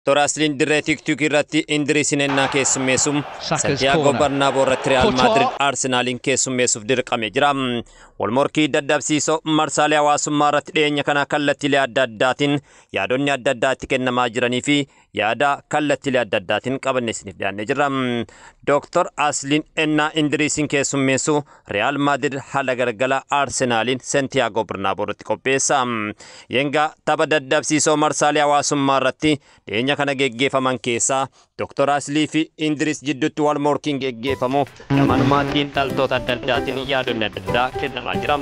Dr. Aslin dirree tiktok irratti indiriisinennaa keessummeessum Santiago Bernabéu irratti Real Madrid Arsenalin keessummeessuuf dirqamee jira. Walmorkii daddabsiisoo marsaalee hawaasummaa irratti dhiyeenya kana kallattiilee adda addaatiin yaadonni adda addaatti kennamaa jiranii fi yaada kallattiilee adda addaatiin qabanne isiniif dhiyaannee jirra. Dr. Aslin ennaa indiriisin keessummeessu Real Madrid haala galgala Arsenalin Santiago Bernabéu irratti qopheessa. Yenga tapha daddabsiisoo marsaalee hawaasummaa irratti dhiyeenya kana geggeeffaman keessaa Dr. Aslii fi Indiris jidduutti walmorkiin geggeeffamu gamanumaatiin dhaltoota adda addaatiin yaadonni adda addaa kennamaa jira.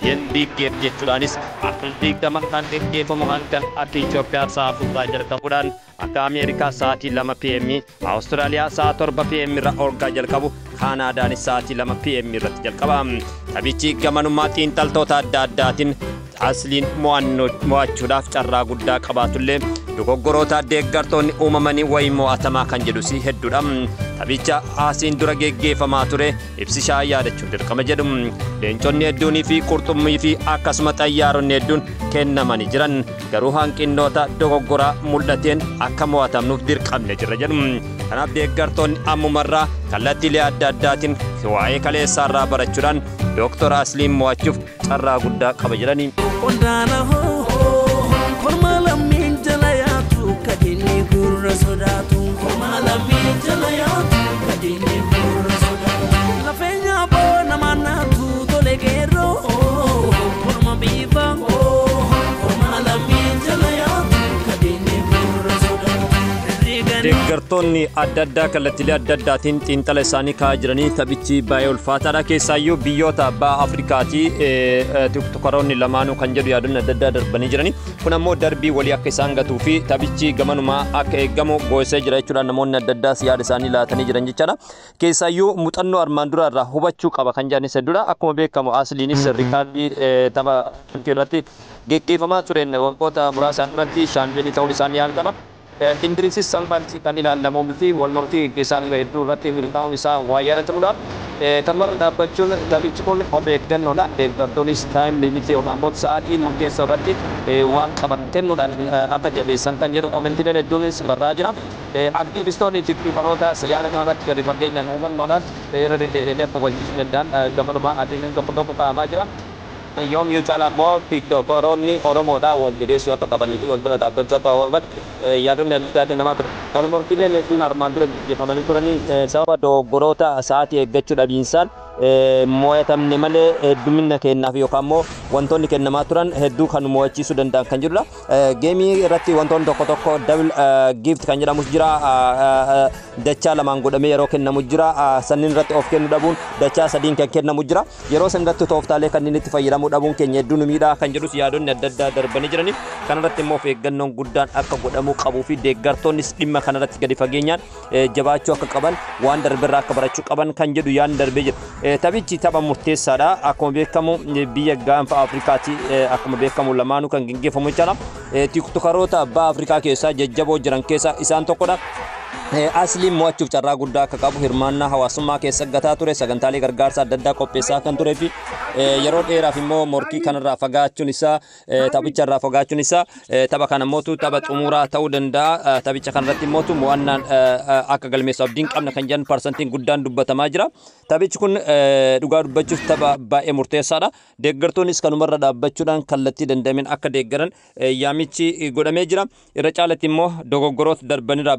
Yenbii jechuudhaanis akka digdama kan geggeeffamu kan akka Itoophiyaa sa'a fuudhaa jalqabuudhaan akka Ameerikaa sa'aatii 2 PM, Awustiraaliyaa sa'a 7 PM irra orgaa jalqabu, Kaanaadaanis sa'aatii 2 PM irratti jalqaba. Taphichi gamanumaatiin dhaltoota adda addaatiin Asliin mo'achuudhaaf carraa guddaa qabaatullee dogoggoroota deeggartoonni uumamanii wayii mo'atamaa kan jedhu si hedduudha. Taphicha asiin dura geggeeffamaa ture ibsishaa yaadachuun dirqama jedhu. Leenconni hedduunii fi qurxummii fi akkasuma xayyaaronni hedduun kennamanii jiran garuu hanqinnoota dogoggoraa mul'ateen akka mo'atamnuuf dirqamne jirra jedhu. Kanaaf deeggartoonni ammumarraa kallattiilee adda addaatiin waa'ee kaleessaarraa barachuudhaan Dr. Asliin mo'achuuf carraa guddaa qaba jedhanii. Deeggartoonni adda addaa kallattiilee adda addaatiin xiinxala isaanii kaa'aa jiranii taphichi baay'ee ulfaataadha. Keessaayyuu biyyoota baha Afrikaatii tiktokaroonni lamaanuu kan jedhu yaadonni adda addaa darbanii jiranii. Kun ammoo darbii walii akka isaan gatuu fi taphichi gamanumaa akka eegamu goosee jira jechuudha. Namoonni adda addaas yaada isaanii laatanii jiran jechaadha. Keessaayyuu muuxannoo armaan duraa irraa hubachuu qaba kan jedhanis hedduudha. Akkuma beekamu Asliinis riikaardii tapha irratti geggeeffamaa tureen waggoota muraasaan duratti shaampiyoonii ta'uun isaanii yaadama. Indiriisis salphaatti kan ilaalamu fi walmorkii isaan hedduu irratti hirmaa'uun isaa waayyaa ta'uudha. Tapha dhaabbachuun taphichi kun of eeggannoodha. Deeggartoonnis taayim liimitii yookaan sa'aatii murteessaa irratti waan qaban kennuudhaan akka jabeessan kan jedhu koomentiileen hedduunis barraa jira. Aktiivistoonni tiktokaroota siyaasa kanarratti gadi fageenyaan hubannoodhaan irra deddeebi'ee akka wajjin danda'an gabanumaa adeeman tokko kaa'amaa jira. Yoom yuucaalaa immoo tiktokaroonni Oromoodhaa wal jedheessuu akka qabanii wal bira dhaabbachaa ta'an yaadonni adda addaa namaa ture. Walmorkiileen hedduun armaan dura geggeeffamanii turanii sababa dogoggoroota sa'aatii eeggachuu dhabiinsaan mo'atamne malee heddumina kennaaf yookaan immoo wantoonni kennamaa turan hedduu kan mo'achiisuu danda'an kan jirudha. Geemii irratti wantoonni tokko tokko double gift kan jedhamus jira. Dachaa lamaan godhamee yeroo kennamu jira. Sanniin irratti of kennuu dhabuun dachaa sadiin kan kennamu jira. Yeroo san irratti tooftaalee kanneen itti fayyadamuu dhabuun keenya hedduun miidhaa kan jedhus yaadonni adda addaa darbanii jiranii. Kanarratti immoo of eeggannoon guddaan akka godhamuu qabuu fi deeggartoonnis dhimma kanarratti gadi fageenyaan jabaachuu akka qaban waan darbirraa akka barachuu qaban kan jedhu yaan darbee jira. Taphichi tapha murteessaadha. Akkuma beekamu biyya gaanfa Afrikaatii akkuma beekamu lamaanuu kan geggeeffamu jechaadha. Tiktokaroota baha Afrikaa keessaa jajjaboo jiran keessaa isaan tokkodha. Asliin mo'achuuf carraa guddaa akka qabu hirmaannaa hawaasummaa keessa gataa ture. Sagantaalee gargaarsa adda addaa qopheessaa kan turee fi yeroo dheeraaf immoo morkii kanarraa fagaachuun isaa taphicharraa fagaachuun isaa tapha kana mootu tapha xumuraa ta'uu danda'a. Taphicha kanarratti mootu mo'annaan akka galmeessu abdiin qabna kan jedhan parsantiin guddaan dubbatamaa jira. Taphichi kun dhugaa dubbachuuf tapha baay'ee murteessaadha. Deeggartoonnis kanumarra dhaabbachuudhaan kallattii danda'ameen akka deeggaran yaamichi godhamee jira. Irra caalatti immoo dogoggoroota darbanirraa